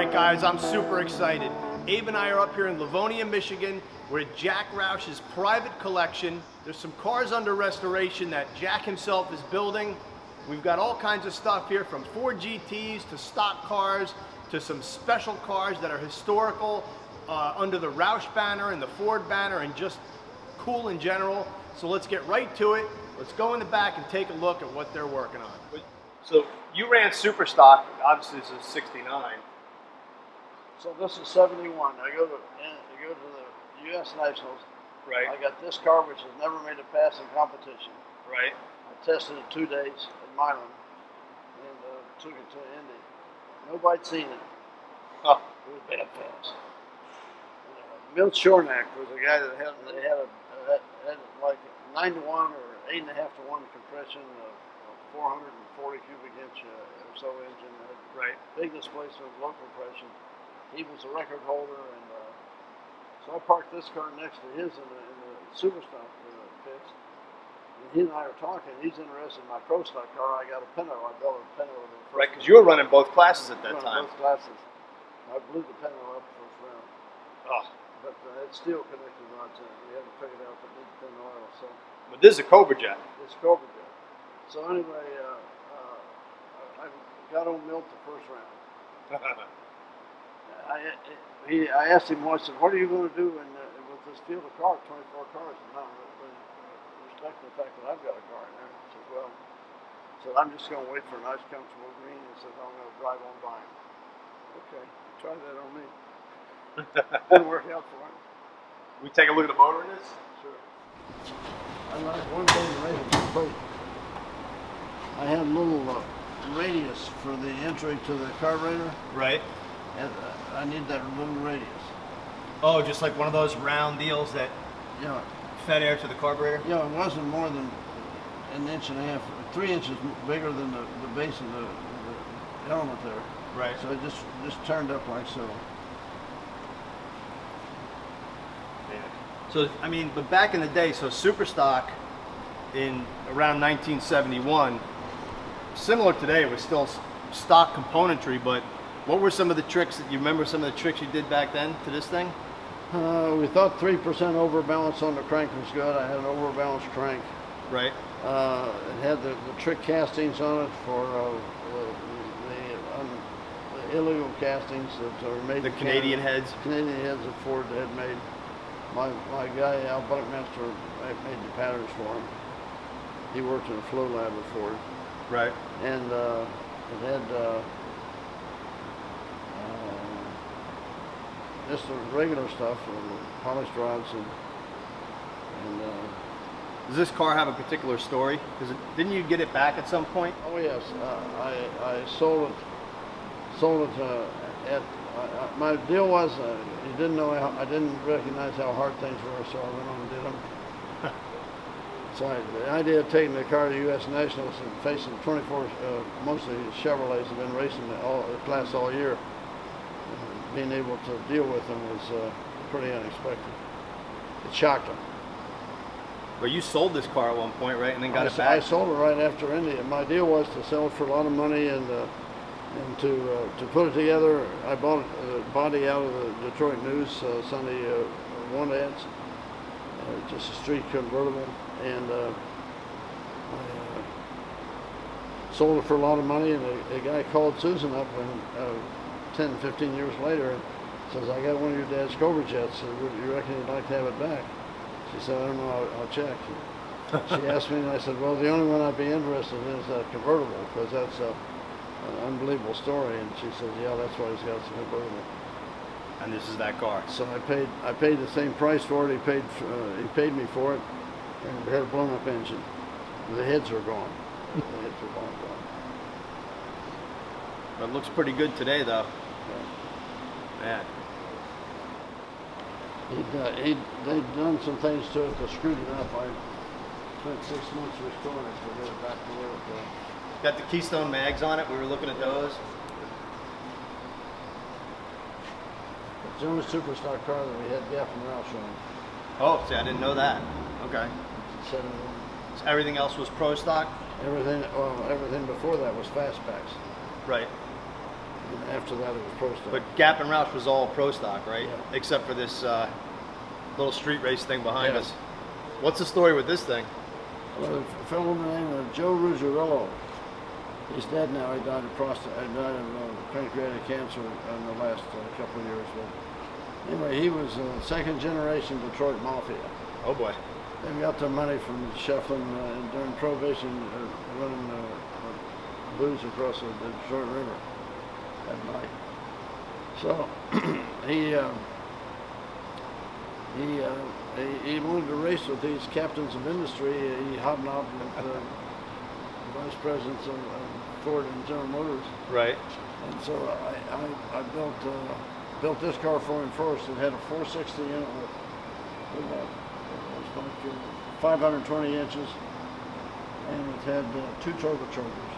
right, guys, I'm super excited. Abe and I are up here in Livonia, Michigan. We're at Jack Roush's private collection. There's some cars under restoration that Jack himself is building. We've got all kinds of stuff here, from Ford GTs to stock cars to some special cars that are historical under the Roush banner and the Ford banner, and just cool in general. So let's get right to it. Let's go in the back and take a look at what they're working on. So you ran Super Stock, obviously this is 69. So this is 71. I go to the U.S. Nationals. Right. I got this car, which has never made a passing competition. Right. I tested it 2 days in Milan and took it to Indy. Nobody'd seen it. Oh. It was bad fast. Milt Shornack was a guy that had like 9 to 1 or 8.5 to 1 compression, 440 cubic inch or so engine. Right. Big displacement, low compression. He was a record holder, and so I parked this car next to his in the Super Stock pits. And he and I are talking. He's interested in my Pro Stock car. I got a Pinto. I built a Pinto. Right, because you were running both classes at that time. Both classes. I blew the Pinto up first round. Oh. But it's steel connected rods in it. We haven't figured out the need thin oil. So. But this is a Cobra Jet. It's Cobra Jet. So anyway, I got on Milt the first round. I asked him once, what are you going to do with this field of cars, 24 cars? And I'm respecting the fact that I've got a car in there. He said, well, I'm just going to wait for a nice, comfortable green. He said, I'm going to drive on by him. Okay, try that on me. Didn't work out for him. We take a look at the motor in this? Sure. I like one thing right. I had a little radius for the entry to the carburetor. Right. And I need that little radius. Oh, just like one of those round deals that fed air to the carburetor? Yeah, it wasn't more than an inch and a half, 3 inches bigger than the base of the element there. Right. So it just turned up like so. Yeah. So, I mean, but back in the day, so Super Stock in around 1971, similar today, it was still stock componentry, but what were some of the tricks that you remember? Some of the tricks you did back then to this thing? We thought 3% overbalance on the crank was good. I had an overbalanced crank. Right. It had the trick castings on it for the illegal castings that are made. The Canadian heads. Canadian heads that Ford had made. My guy Al Buckmaster made the patterns for him. He worked in a flow lab with Ford. Right. And it had just the regular stuff, polished rods, and does this car have a particular story? Because didn't you get it back at some point? oh yes, I sold it at. My deal was you didn't know I didn't recognize how hard things were, so I went on and did them. So the idea of taking the car to the U.S. Nationals and facing 24, mostly Chevrolets have been racing the class all year. Being able to deal with them was pretty unexpected. It shocked them. But you sold this car at one point, right, and then got it back? I sold it right after Indy. My deal was to sell it for a lot of money and to put it together. I bought the body out of the Detroit News Sunday want ads, just a street convertible, and I sold it for a lot of money. And a guy called Susan up and 10, 15 years later and says, I got one of your dad's Cobra Jets. Would you reckon you'd like to have it back? She said, I don't know, I'll check. She asked me, and I said, well, the only one I'd be interested in is that convertible, because that's an unbelievable story. And she says, yeah, that's why he's got some convertible. And this is that car. So I paid the same price for it. He paid me for it, and it had a blown up engine. The heads are gone. The heads are gone. But it looks pretty good today, though. Yeah. Man. They'd done some things to it to screw it up. I spent 6 months restoring it to get it back to where it was. Got the Keystone mags on it. We were looking at those. It's the only Super Stock car that we had Gapp Roush on. Oh, see, I didn't know that. Okay. So everything else was Pro Stock? Everything before that was fastbacks. Right. And after that, it was Pro Stock. But Gapp and Roush was all Pro Stock, right? Yeah. Except for this little street race thing behind Yeah. us. What's the story with this thing? Well, a fellow named Joe Roush. He's dead now. He died of pancreatic cancer in the last couple of years. But anyway, he was second generation Detroit Mafia. Oh boy. They got their money from shuffling during Prohibition, running booze across the Detroit River at night. So he wanted to race with these captains of industry. He hobnobbed with vice presidents of Ford and General Motors. Right. And so I built this car for him first. It had a 460 in it with 520 inches, and it had 2 turbochargers.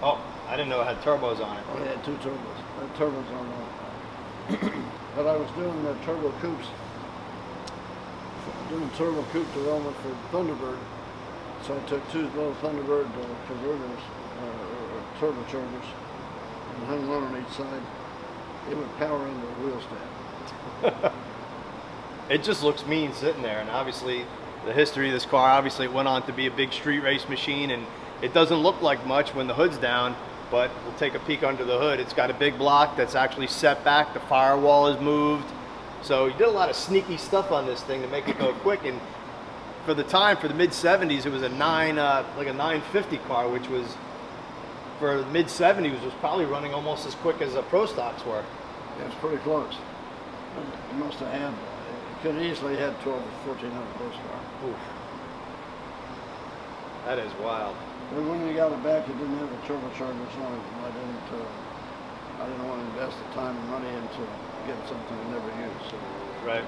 Oh, I didn't know it had turbos on it. Oh, it had 2 turbos. Turbos on it. But I was doing the turbo coupes, doing turbo coupe development for Thunderbird. So I took 2 little Thunderbird converters, turbochargers, and hung one on each side. It would power into the wheel stand. It just looks mean sitting there, and obviously the history of this car, obviously it went on to be a big street race machine, and it doesn't look like much when the hood's down, but we'll take a peek under the hood. It's got a big block that's actually set back, the firewall is moved, so you did a lot of sneaky stuff on this thing to make it go quick. And for the time, for the mid-70s, it was a like a 950 car, which was, for the mid-70s, was probably running almost as quick as the Pro Stocks were. It was pretty close. It must have had, it could easily have 12 or 1400 horsepower. Oof. That is wild. But when we got it back, it didn't have a turbocharger, so I didn't want to invest the time and money into getting something I never used. So Right.